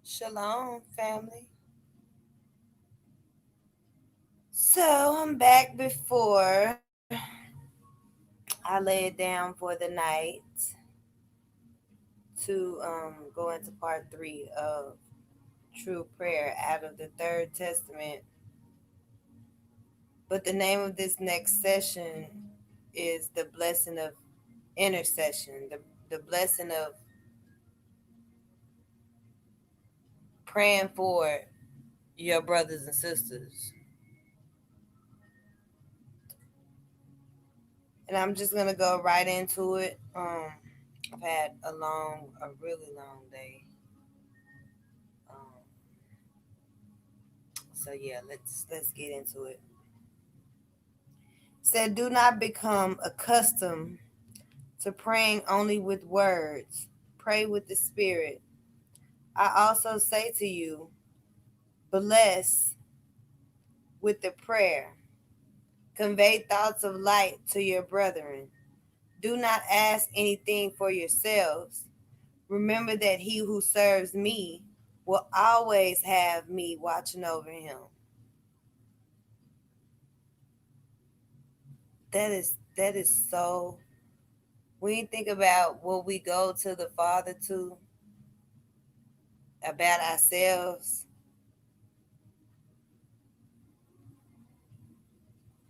Shalom, family. So I'm back before I lay it down for the night to go into part 3 of true prayer out of the Third Testament. But the name of this next session is the Blessing of Intercession, the blessing of praying for your brothers and sisters. And I'm just gonna go right into it. I've had a really long day. Um, so yeah, let's get into it. It said, do not become accustomed to praying only with words. Pray with the Spirit. I also say to you, bless with the prayer. Convey thoughts of light to your brethren. Do not ask anything for yourselves. Remember that he who serves me will always have me watching over him. That is so. When you think about what we go to the Father to about ourselves,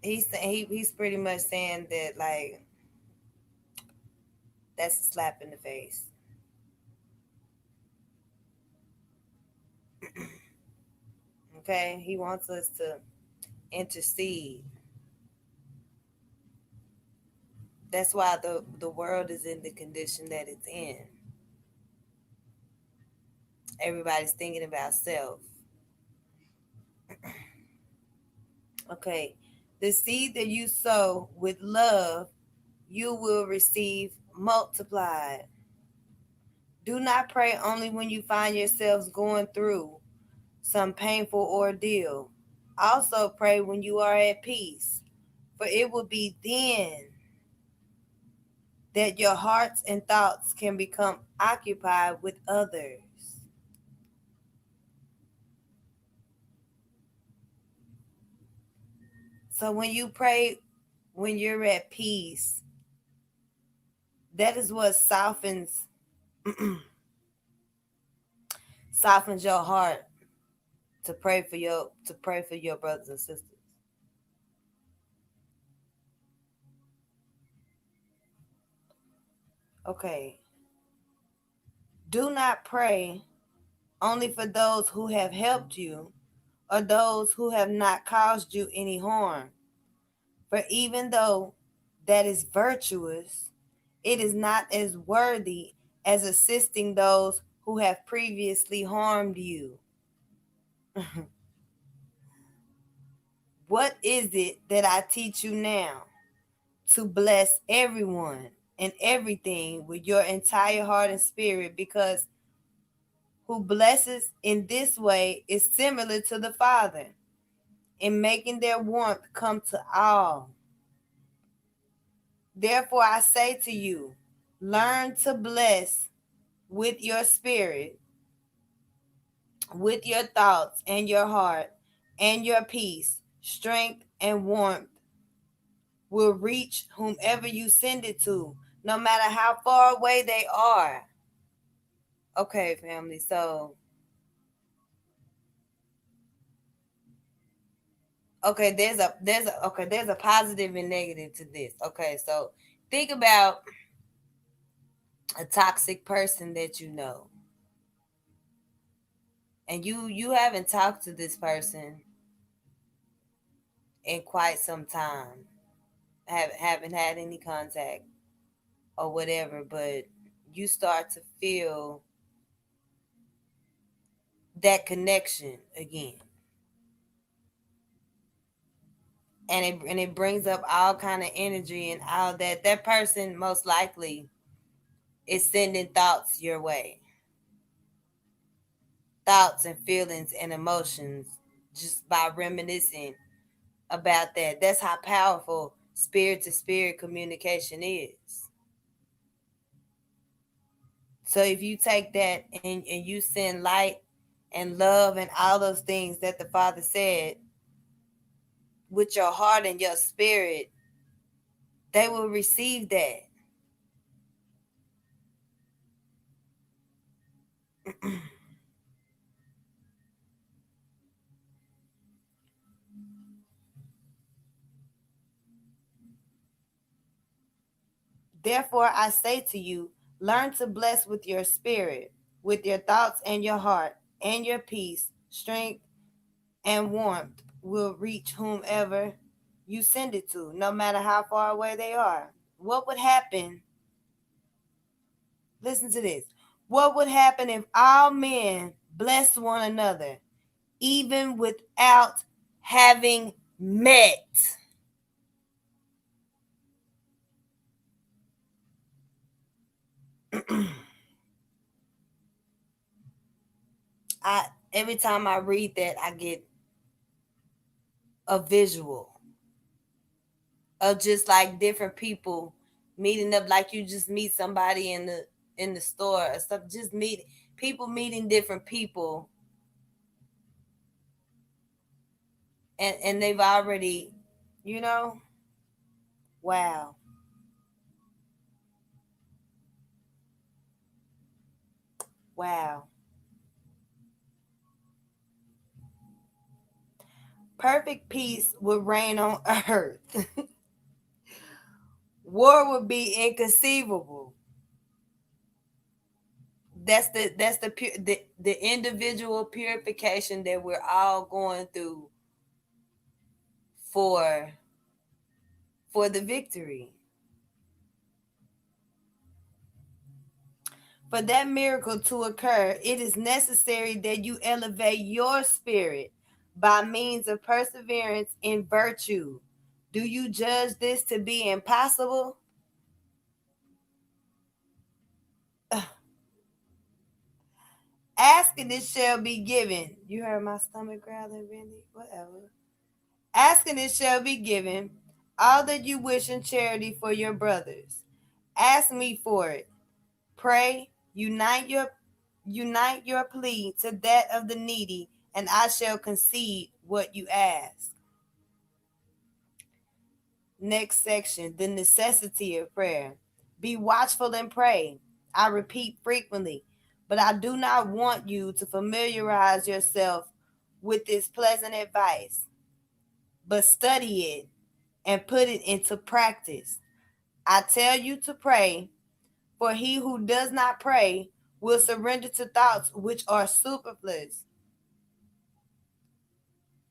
he's pretty much saying that, like, that's a slap in the face. Okay, he wants us to intercede. That's why the world is in the condition that it's in. Everybody's thinking about self. Okay, the seed that you sow with love, you will receive multiplied. Do not pray only when you find yourselves going through some painful ordeal. Also pray when you are at peace, for it will be then that your hearts and thoughts can become occupied with others. So when you pray when you're at peace, that is what softens your heart to pray for your brothers and sisters. Okay. Do not pray only for those who have helped you or those who have not caused you any harm. For even though that is virtuous, it is not as worthy as assisting those who have previously harmed you. What is it that I teach you now? To bless everyone and everything with your entire heart and spirit, because who blesses in this way is similar to the Father in making their warmth come to all. Therefore, I say to you, learn to bless with your spirit, with your thoughts and your heart, and your peace, strength, and warmth will reach whomever you send it to, no matter how far away they are. Okay, family. So, okay, there's a positive and negative to this. Okay, so think about a toxic person that you know, and you haven't talked to this person in quite some time, haven't had any contact or whatever, but you start to feel that connection again, and it brings up all kind of energy and all that. That person most likely is sending thoughts your way, thoughts and feelings and emotions, just by reminiscing about that. That's how powerful spirit to spirit communication is. So if you take that and you send light and love and all those things that the Father said with your heart and your spirit, they will receive that. Therefore, I say to you, learn to bless with your spirit, with your thoughts and your heart, and your peace, strength, and warmth will reach whomever you send it to, no matter how far away they are. What would happen? Listen to this. What would happen if all men blessed one another, even without having met? I every time I read that, I get a visual of just like different people meeting up, like you just meet somebody in the store or stuff. Just meet people meeting different people, and they've already, you know, wow, wow. Perfect peace would reign on earth. War would be inconceivable. That's the individual purification that we're all going through for for the victory. For that miracle to occur, it is necessary that you elevate your spirit by means of perseverance in virtue. Do you judge this to be impossible? Ask and it shall be given. You heard my stomach growling, Randy? Whatever. Ask and it shall be given. All that you wish in charity for your brothers. Ask me for it. Pray, unite your plea to that of the needy, and I shall concede what you ask. Next section, the necessity of prayer. Be watchful and pray. I repeat frequently, but I do not want you to familiarize yourself with this pleasant advice, but study it and put it into practice. I tell you to pray, for he who does not pray will surrender to thoughts which are superfluous,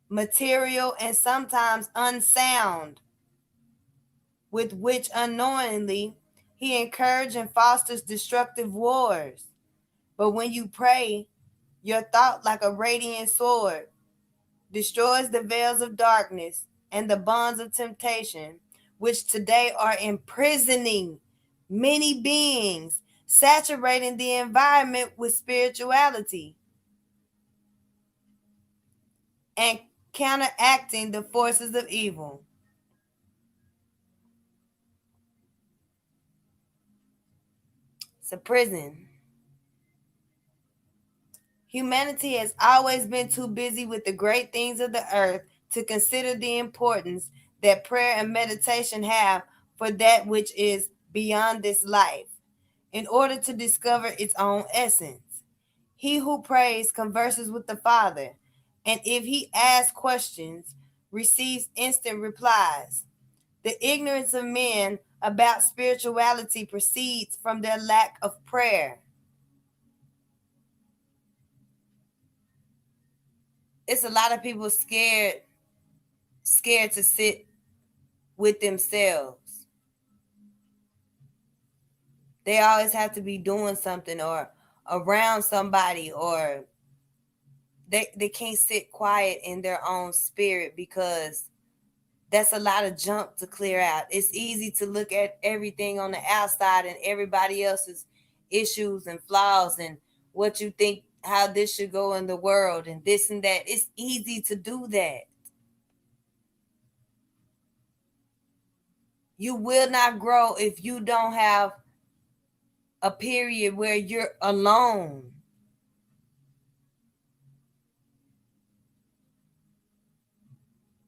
material, and sometimes unsound, with which unknowingly he encourages and fosters destructive wars. But when you pray, your thought, like a radiant sword, destroys the veils of darkness and the bonds of temptation, which today are imprisoning many beings, saturating the environment with spirituality and counteracting the forces of evil. It's a prison. Humanity has always been too busy with the great things of the earth to consider the importance that prayer and meditation have for that which is beyond this life, in order to discover its own essence. He who prays converses with the Father, and if he asks questions, receives instant replies. The ignorance of men about spirituality proceeds from their lack of prayer. It's a lot of people scared to sit with themselves. They always have to be doing something or around somebody, or they can't sit quiet in their own spirit because that's a lot of junk to clear out. It's easy to look at everything on the outside and everybody else's issues and flaws and what you think how this should go in the world and this and that. It's easy to do that. You will not grow if you don't have a period where you're alone.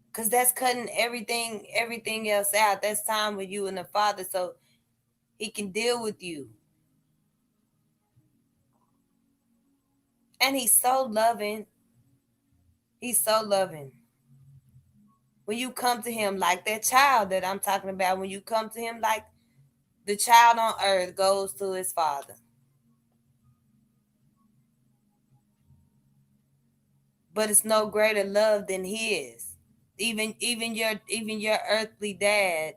Because that's cutting everything else out. That's time with you and the Father so he can deal with you. And he's so loving. He's so loving. When you come to him like that child that I'm talking about, when you come to him like the child on earth goes to his father. But it's no greater love than his. Even your earthly dad,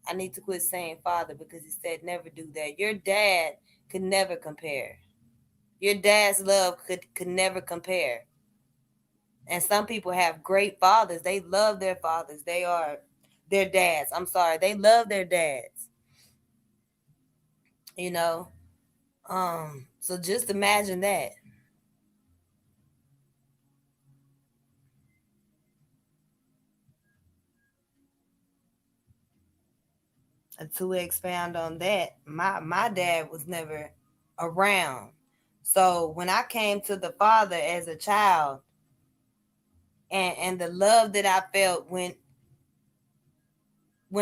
I need to quit saying father because he said never do that. Your dad could never compare. Your dad's love could never compare. And some people have great fathers. They love their fathers. They are their dads. I'm sorry. They love their dads. You know? So just imagine that. And to expound on that, my dad was never around. So when I came to the Father as a child, and the love that I felt when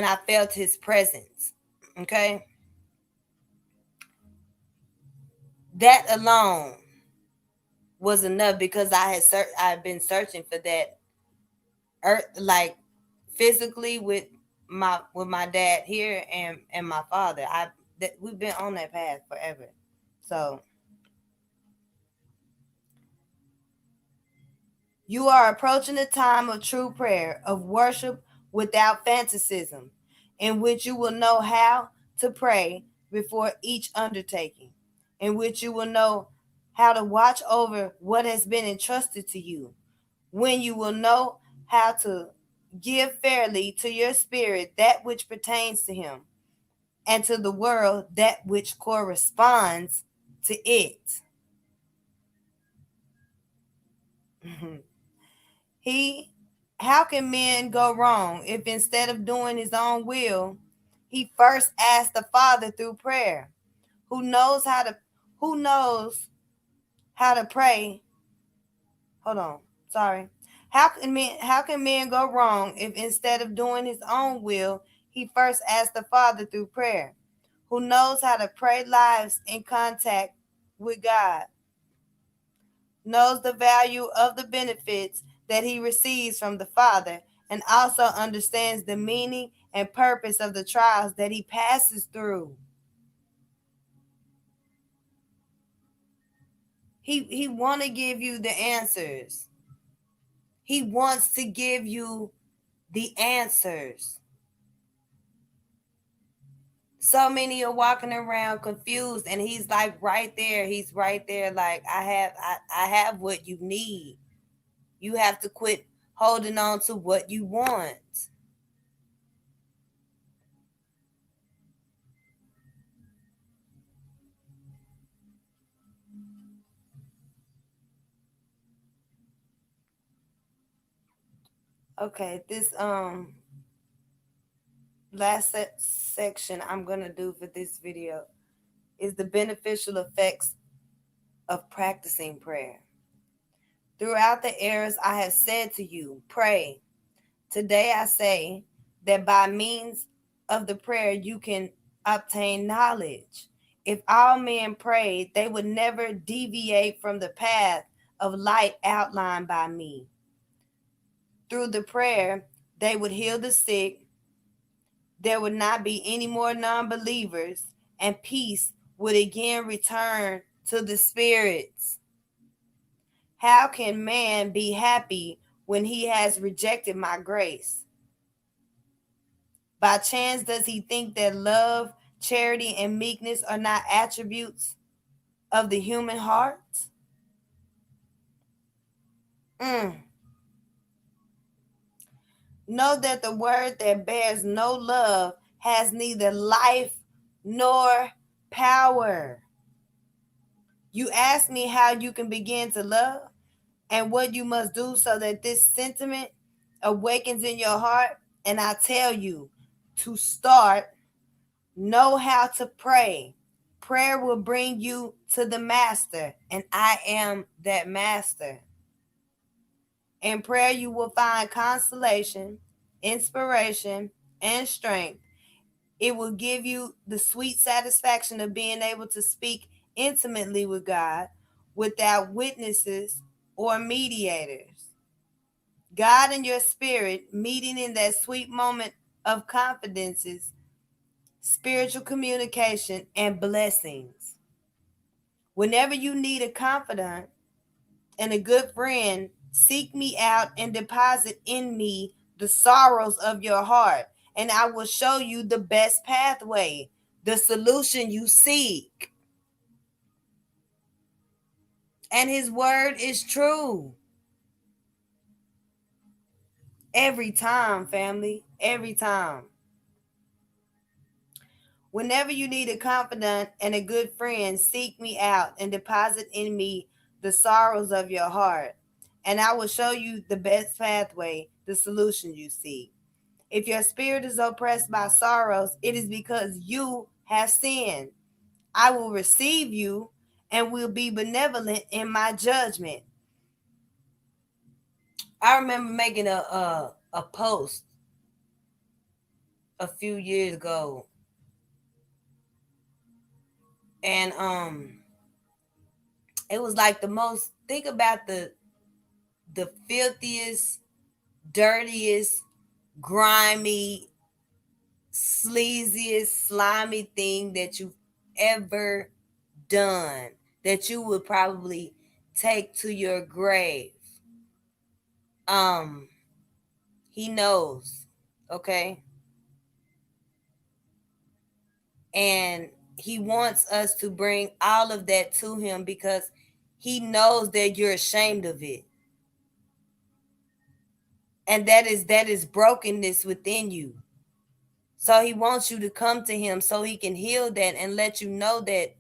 I felt his presence, okay? That alone was enough because I had been searching for that earth, like physically with my dad here and my father. We've been on that path forever. So you are approaching the time of true prayer, of worship without fantasism, in which you will know how to pray before each undertaking, in which you will know how to watch over what has been entrusted to you, when you will know how to give fairly to your spirit that which pertains to him, and to the world that which corresponds to it. He How can men go wrong if instead of doing his own will, he first asks the Father through prayer, who knows how to who knows how to pray. Hold on. Sorry. How can men go wrong if instead of doing his own will, he first asks the Father through prayer, who knows how to pray lives in contact with God, knows the value of the benefits that he receives from the Father, and also understands the meaning and purpose of the trials that he passes through. He want to give you the answers. He wants to give you the answers. So many are walking around confused, and he's like right there. He's right there. Like I have what you need. You have to quit holding on to what you want. Okay, this last section I'm gonna do for this video is the beneficial effects of practicing prayer. Throughout the eras I have said to you, pray. Today I say that by means of the prayer you can obtain knowledge. If all men prayed, they would never deviate from the path of light outlined by me. Through the prayer, they would heal the sick. There would not be any more non believers, and peace would again return to the spirits. How can man be happy when he has rejected my grace? By chance, does he think that love, charity, and meekness are not attributes of the human heart? Mm. Know that the word that bears no love has neither life nor power. You ask me how you can begin to love and what you must do so that this sentiment awakens in your heart, and I tell you, to start, know how to pray. Prayer will bring you to the master, and I am that master. In prayer, you will find consolation, inspiration, and strength. It will give you the sweet satisfaction of being able to speak intimately with God without witnesses or mediators. God and your spirit meeting in that sweet moment of confidences, spiritual communication, and blessings. Whenever you need a confidant and a good friend, seek me out and deposit in me the sorrows of your heart, and I will show you the best pathway, the solution you seek. And his word is true. Every time, family. Every time. Whenever you need a confidant and a good friend, seek me out and deposit in me the sorrows of your heart, and I will show you the best pathway, the solution you seek. If your spirit is oppressed by sorrows, it is because you have sinned. I will receive you and will be benevolent in my judgment. I remember making a post a few years ago, and it was like the most, think about the filthiest, dirtiest, grimy, sleaziest, slimy thing that you've ever done, that you would probably take to your grave. Um, he knows, okay? And he wants us to bring all of that to him because he knows that you're ashamed of it. And that is brokenness within you. So he wants you to come to him so he can heal that and let you know that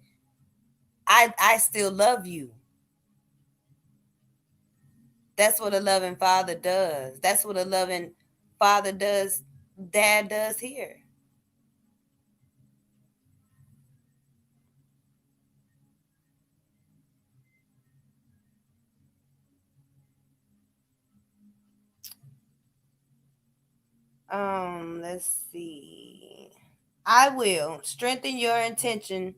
I still love you. That's what a loving father does. That's what a loving father does, dad does here. Let's see. I will strengthen your intention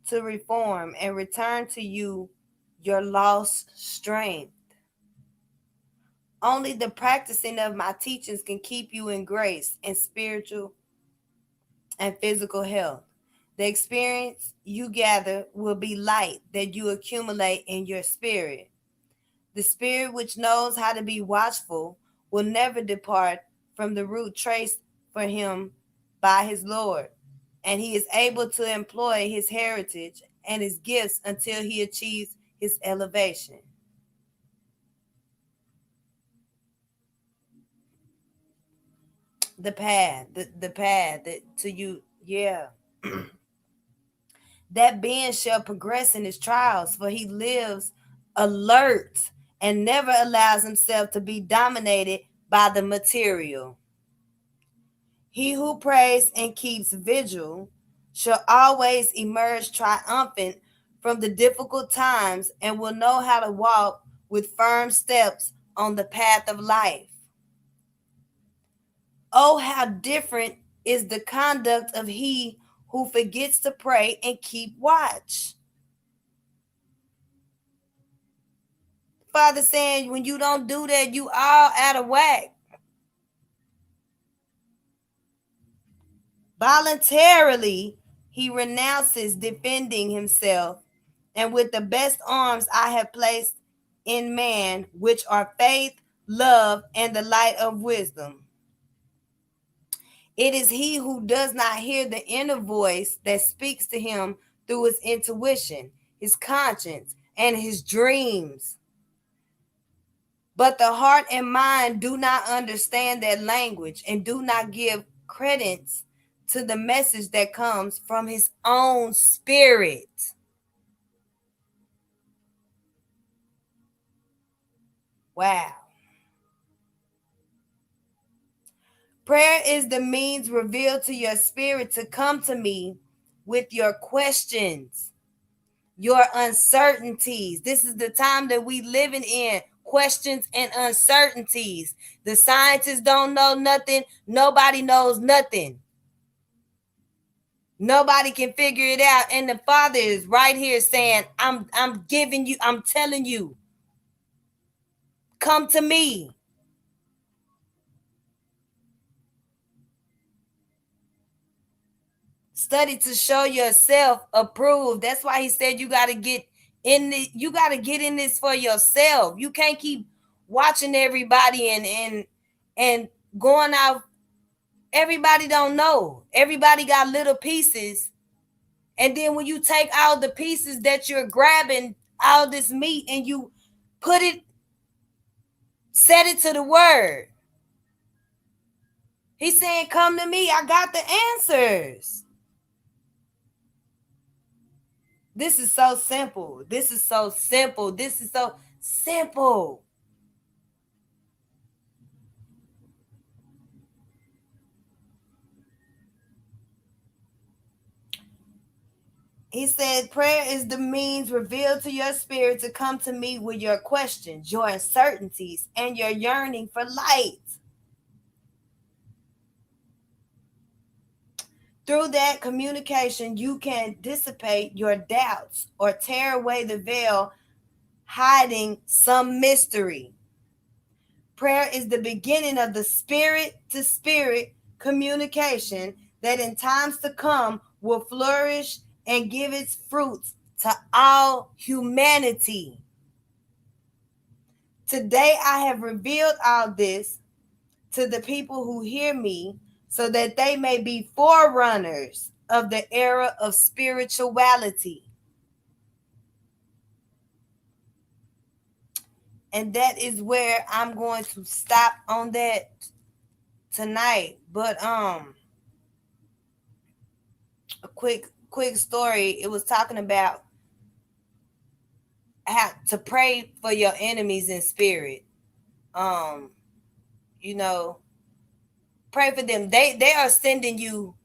to reform and return to you your lost strength. Only the practicing of my teachings can keep you in grace and spiritual and physical health. The experience you gather will be light that you accumulate in your spirit. The spirit which knows how to be watchful will never depart from the root traced for him by his Lord, and he is able to employ his heritage and his gifts until he achieves his elevation. The path that to you, yeah. That being shall progress in his trials, for he lives alert and never allows himself to be dominated by the material. He who prays and keeps vigil shall always emerge triumphant from the difficult times and will know how to walk with firm steps on the path of life. Oh, how different is the conduct of he who forgets to pray and keep watch. Father saying, when you don't do that, you all out of whack. Voluntarily, he renounces defending himself, and with the best arms I have placed in man, which are faith, love, and the light of wisdom. It is he who does not hear the inner voice that speaks to him through his intuition, his conscience, and his dreams. But the heart and mind do not understand that language and do not give credence to the message that comes from his own spirit. Wow. Prayer is the means revealed to your spirit to come to me with your questions, your uncertainties. This is the time that we living in, questions and uncertainties. The scientists don't know nothing. Nobody knows nothing. Nobody can figure it out. And the Father is right here saying, I'm giving you, I'm telling you, come to me. Study to show yourself approved. That's why he said you got to get in the, you got to get in this for yourself. You can't keep watching everybody and going out. Everybody don't know. Everybody got little pieces. And then when you take all the pieces that you're grabbing, all this meat, and you put it, set it to the word. He's saying, come to me. I got the answers. This is so simple. This is so simple. This is so simple. He said, prayer is the means revealed to your spirit to come to me with your questions, your uncertainties, and your yearning for light. Through that communication, you can dissipate your doubts or tear away the veil hiding some mystery. Prayer is the beginning of the spirit-to-spirit communication that in times to come will flourish and give its fruits to all humanity. Today I have revealed all this to the people who hear me so that they may be forerunners of the era of spirituality. And that is where I'm going to stop on that tonight. But a quick story. It was talking about how to pray for your enemies in spirit. You know, pray for them. They are sending you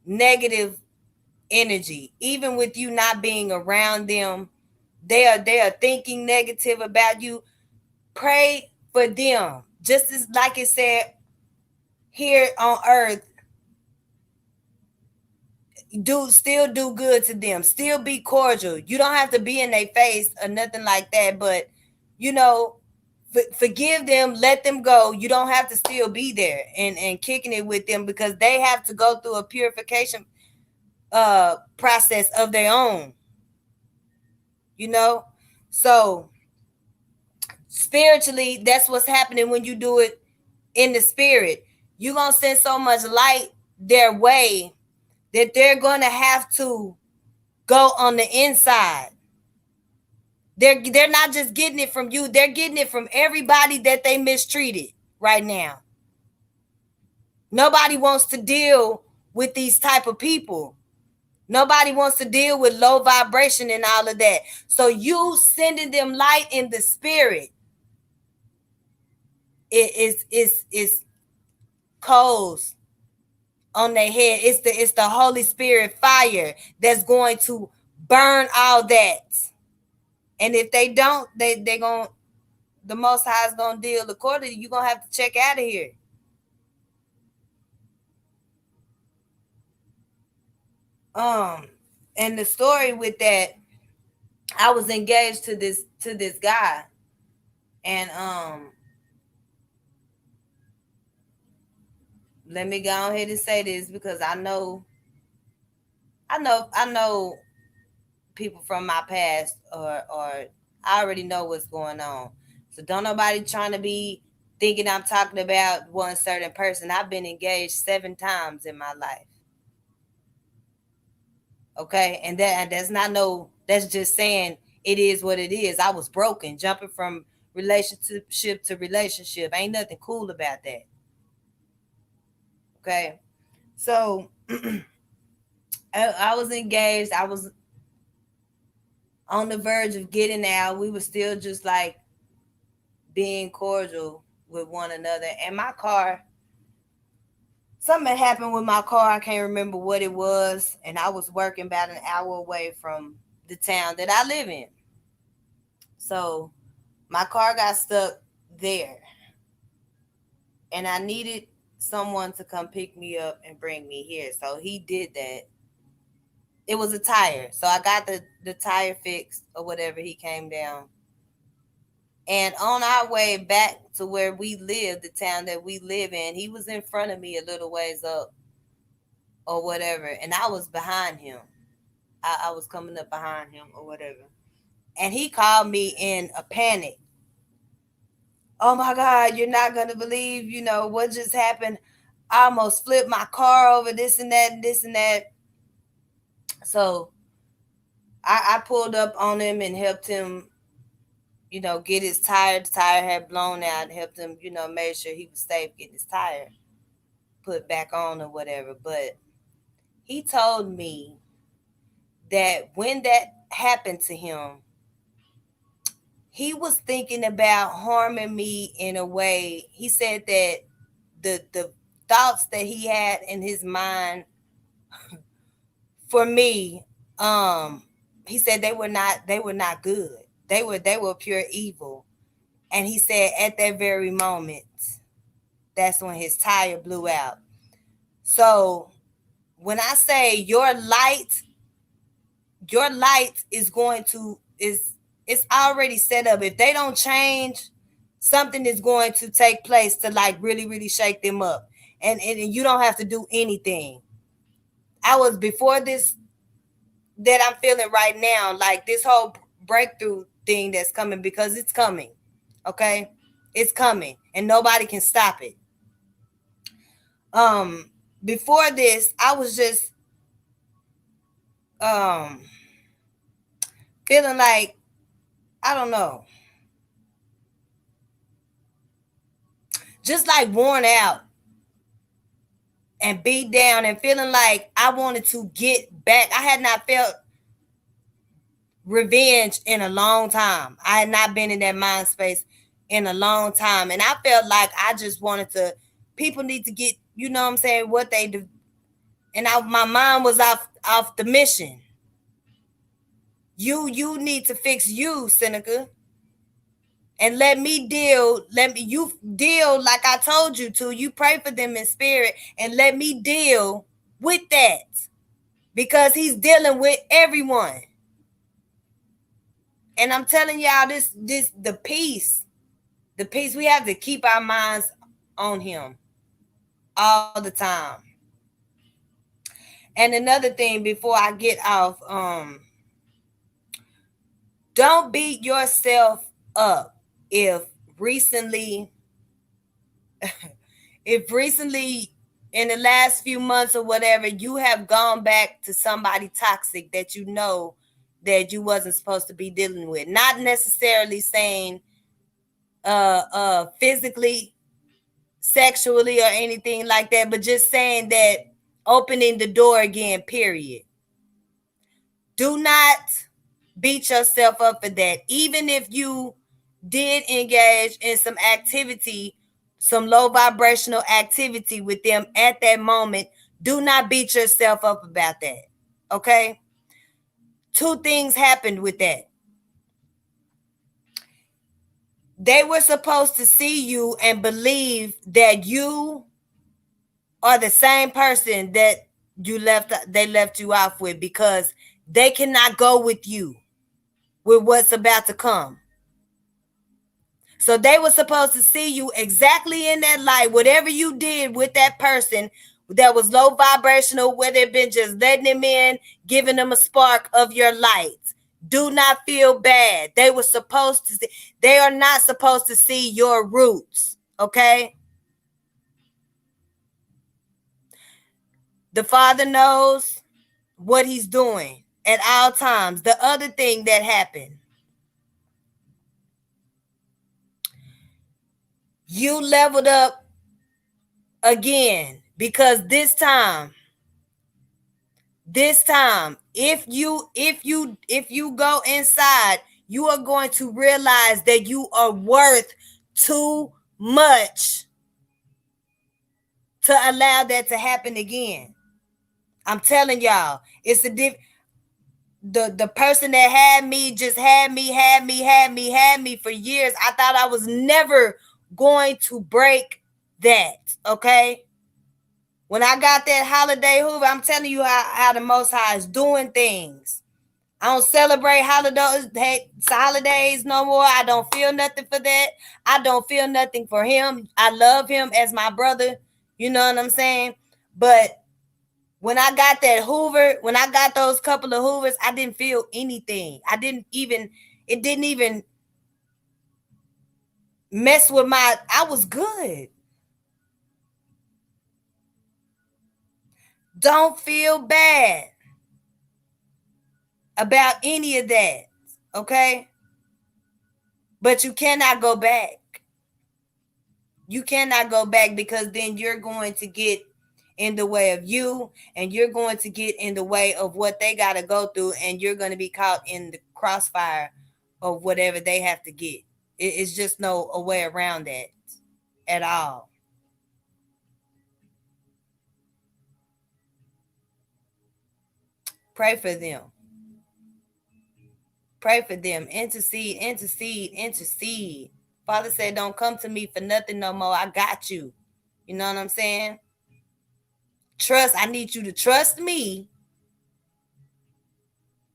negative energy, even with you not being around them. They are thinking negative about you. Pray for them, just as like it said here on earth. Still do good to them. Still be cordial. You don't have to be in their face or nothing like that, but you know, forgive them, let them go. You don't have to still be there and kicking it with them, because they have to go through a purification process of their own. You know, so spiritually, that's what's happening when you do it in the spirit. You're gonna send so much light their way that they're gonna have to go on the inside. They're not just getting it from you, they're getting it from everybody that they mistreated right now. Nobody wants to deal with these type of people. Nobody wants to deal with low vibration and all of that. So you sending them light in the spirit, it is coals on their head. It's the Holy Spirit fire that's going to burn all that. And if they don't, they going the Most High is gonna deal accordingly. You're gonna have to check out of here. And the story with that, I was engaged to this guy, and let me go ahead and say this, because I know people from my past, or I already know what's going on. So don't nobody trying to be thinking I'm talking about one certain person. I've been engaged 7 times in my life. Okay, and that's not that's just saying it is what it is. I was broken, jumping from relationship to relationship. Ain't nothing cool about that. Okay, so I was engaged. I was on the verge of getting out. We were still just like being cordial with one another. And my car something happened with my car. I can't remember what it was, and I was working about an hour away from the town that I live in. So my car got stuck there, and I needed someone to come pick me up and bring me here. So he did that. It was a tire, so I got the tire fixed or whatever. He came down, and on our way back to where we live, the town that we live in, he was in front of me a little ways up or whatever, and I was behind him. I was coming up behind him or whatever. And he called me in a panic. Oh my God, you're not gonna believe, what just happened. I almost flipped my car over, this and that, and this and that. So I pulled up on him and helped him, get his tire. The tire had blown out, helped him, made sure he was safe, getting his tire put back on or whatever. But he told me that when that happened to him, he was thinking about harming me in a way. He said that the thoughts that he had in his mind for me, he said they were not good. They were pure evil. And he said at that very moment, that's when his tire blew out. So when I say your light is going to is it's already set up. If they don't change, something is going to take place to like really, really shake them up. And you don't have to do anything. I was before this that I'm feeling right now, like this whole breakthrough thing that's coming, because it's coming. Okay? It's coming and nobody can stop it. Before this, I was just um feeling like, I don't know, just like worn out and beat down and feeling like I wanted to get back. I had not felt revenge in a long time. I had not been in that mind space in a long time. And I felt like I just wanted to, people need to get, you know what I'm saying, what they do. And my mind was off the mission. You need to fix you, Seneca. And you deal like I told you to. You pray for them in spirit and let me deal with that. Because he's dealing with everyone. And I'm telling y'all, the peace, we have to keep our minds on him all the time. And another thing before I get off, don't beat yourself up if recently in the last few months or whatever, you have gone back to somebody toxic that you know that you wasn't supposed to be dealing with. Not necessarily saying physically, sexually, or anything like that, but just saying that, opening the door again, period. Do not beat yourself up for that. Even if you did engage in some activity, some low vibrational activity with them at that moment, do not beat yourself up about that. Okay? Two things happened with that. They were supposed to see you and believe that you are the same person that they left you off with, because they cannot go with you with what's about to come. So they were supposed to see you exactly in that light. Whatever you did with that person that was low vibrational, whether it been just letting them in, giving them a spark of your light, do not feel bad. They were supposed to see, they are not supposed to see your roots. Okay? The Father knows what he's doing at all times. The other thing that happened, you leveled up again, because this time, if you go inside, you are going to realize that you are worth too much. to allow that to happen again. I'm telling y'all, it's a the person that had me just had me for years. I thought I was never going to break that. Okay. When I got that holiday Hoover, I'm telling you how the Most High is doing things. I don't celebrate holidays no more. I don't feel nothing for that. I don't feel nothing for him. I love him as my brother. You know what I'm saying? But when I got that Hoover, when I got those couple of Hoovers, I didn't feel anything. It didn't even mess with I was good. Don't feel bad about any of that. Okay? But you cannot go back. You cannot go back, because then you're going to get in the way of you, and you're going to get in the way of what they got to go through, and you're going to be caught in the crossfire of whatever they have to get. It's just no a way around that at all. Pray for them. Pray for them. Intercede, intercede, intercede. Father said, don't come to me for nothing no more. I got you. You know what I'm saying? Trust. I need you to trust me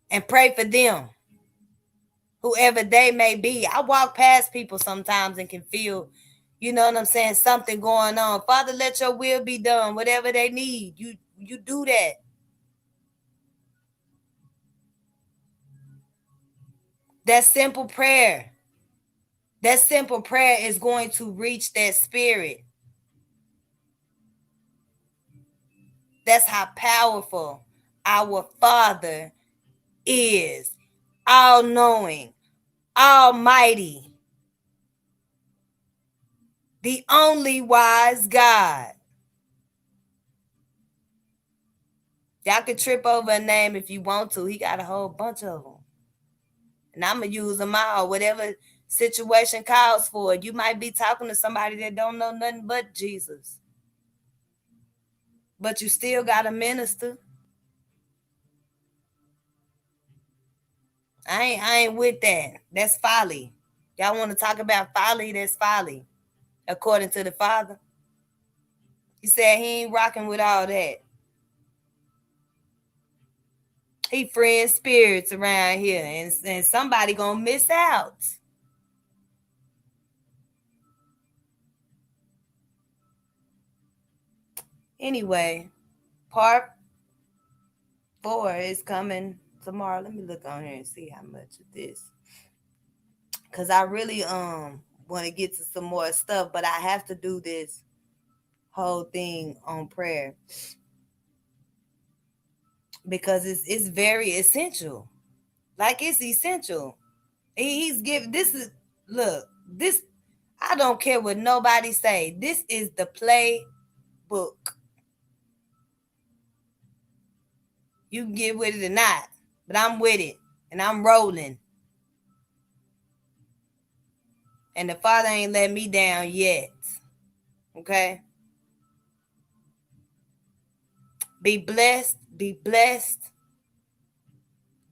and pray for them, whoever they may be. I walk past people sometimes and can feel, you know what I'm saying, something going on. Father, let your will be done. Whatever they need, you do that. That simple prayer is going to reach that spirit. That's how powerful our Father is. All-knowing, almighty, the only wise God. Y'all can trip over a name if you want to. He got a whole bunch of them. And I'm going to use them all, whatever situation calls for it. You might be talking to somebody that don't know nothing but Jesus. But you still got to minister. I ain't with that. That's folly. Y'all want to talk about folly? That's folly. According to the Father. He said he ain't rocking with all that. He freeing spirits around here, and somebody gonna miss out. Anyway, part 4 is coming tomorrow. Let me look on here and see how much of this, because I really want to get to some more stuff, but I have to do this whole thing on prayer because it's very essential. Like, it's essential. He's giving this. Look, this, I don't care what nobody say. This is the playbook. You can get with it or not, but I'm with it and I'm rolling. And the Father ain't let me down yet. Okay? Be blessed. Be blessed.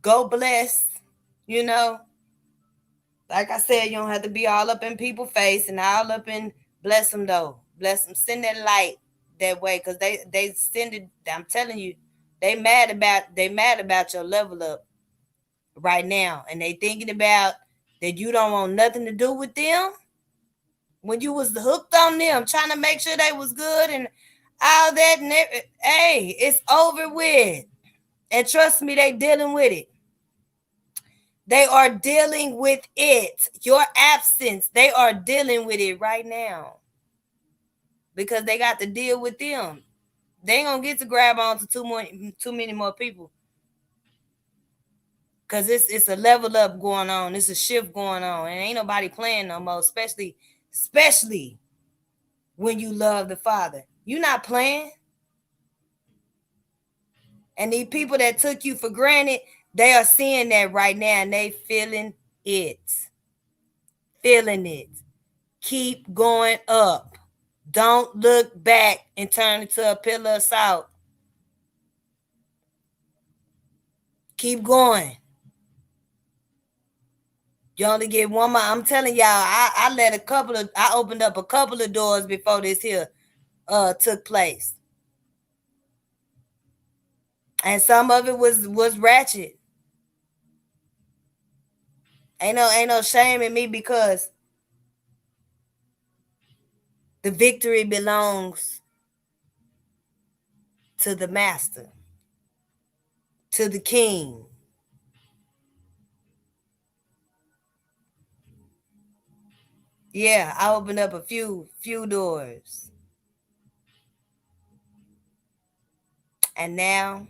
Go blessed. You know? Like I said, you don't have to be all up in people's face and all up in, bless them though. Bless them. Send that light that way, because they send it. I'm telling you, they mad about your level up right now. And they thinking about that you don't want nothing to do with them. When you was hooked on them, trying to make sure they was good and all that, and hey, it's over with. And trust me, they dealing with it. They are dealing with it. Your absence, they are dealing with it right now. Because they got to deal with them. They ain't gonna get to grab on to too many more people. Because it's a level up going on. It's a shift going on. And ain't nobody playing no more, especially when you love the Father. You're not playing. And these people that took you for granted, they are seeing that right now, and they feeling it. Feeling it. Keep going up. Don't look back and turn into a pillar of salt. Keep going. You only get one more. I'm telling y'all, I opened up a couple of doors before this here took place. And some of it was ratchet. Ain't no shame in me because the victory belongs to the master, to the king. Yeah, I opened up a few doors. And now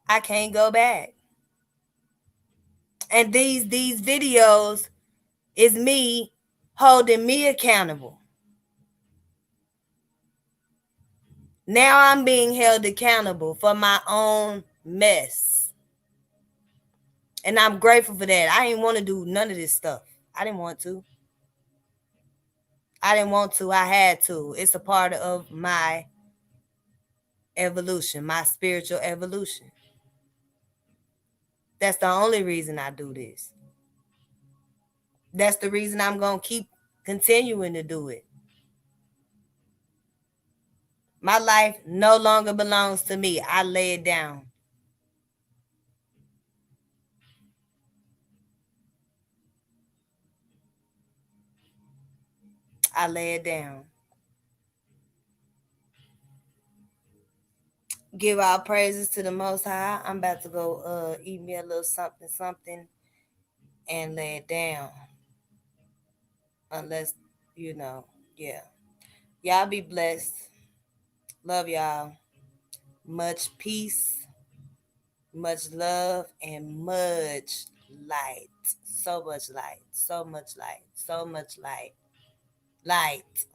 I can't go back. And these videos is me holding me accountable. Now I'm being held accountable for my own mess. And I'm grateful for that. I didn't want to do none of this stuff. I didn't want to. I had to. It's a part of my evolution, my spiritual evolution. That's the only reason I do this. That's the reason I'm going to keep continuing to do it. My life no longer belongs to me. I lay it down. I lay it down. Give all praises to the Most High. I'm about to go eat me a little something and lay it down. Unless, yeah. Y'all be blessed. Love y'all. Much peace, much love, and much light. So much light. So much light. So much light. Light.